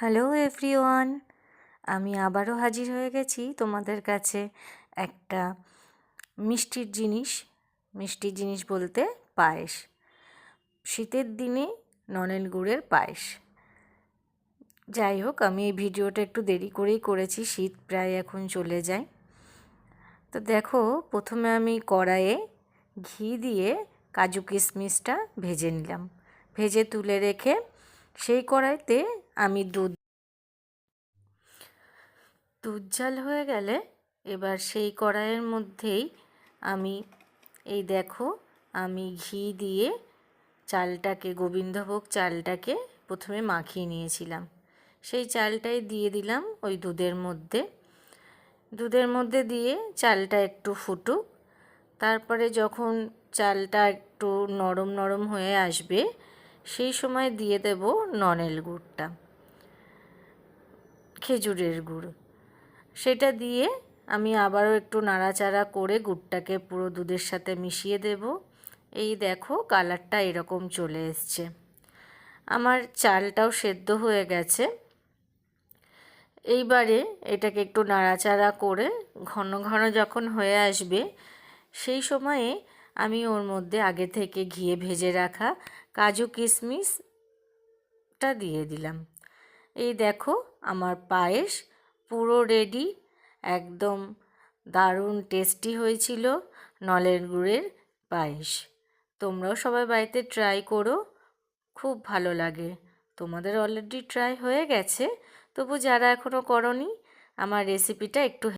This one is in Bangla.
হ্যালো এভরিওয়ান, আমি আবারও হাজির হয়ে গেছি তোমাদের কাছে একটা মিষ্টির জিনিস বলতে পায়েস। শীতের দিনে নলেন গুড়ের পায়েস। যাই হোক, আমি এই ভিডিওটা একটু দেরি করেই করেছি, শীত প্রায় এখন চলে যায়। তো দেখো, প্রথমে আমি কড়াইয়ে ঘি দিয়ে কাজু কিশমিশটা ভেজে নিলাম। ভেজে তুলে রেখে সেই কড়াইতে আমি দুধ জাল হয়ে গেলে এবার সেই কড়াইয়ের মধ্যেই আমি আমি ঘি দিয়ে চালটাকে, গোবিন্দভোগ চালটাকে প্রথমে মাখিয়ে নিয়েছিলাম। সেই চালটাই দিয়ে দিলাম ওই দুধের মধ্যে দিয়ে চালটা একটু ফুটুক। তারপরে যখন চালটা একটু নরম নরম হয়ে আসবে সেই সময় দিয়ে দেব নলেন গুড়টা, খেজুরের গুড়। সেটা দিয়ে আমি আবারও একটু নাড়াচাড়া করে গুড়টাকে পুরো দুধের সাথে মিশিয়ে দেব। এই দেখো, কালারটা এরকম চলে এসছে। আমার চালটাও সেদ্ধ হয়ে গেছে। এইবারে এটাকে একটু নাড়াচাড়া করে ঘন ঘন যখন হয়ে আসবে সেই সময়ে আমি ওর মধ্যে আগে থেকে ঘিয়ে ভেজে রাখা কাজু কিশমিশটা দিয়ে দিলাম। এই দেখো, আমার পায়েস পুরো রেডি। একদম দারুণ টেস্টি হয়েছিল নলেন গুড়ের পায়েস। তোমরাও সবাই বাড়িতে ট্রাই করো, খুব ভালো লাগে। তোমাদের অলরেডি ট্রাই হয়ে গেছে, তবু যারা এখনও করোনি, আমার রেসিপিটা একটু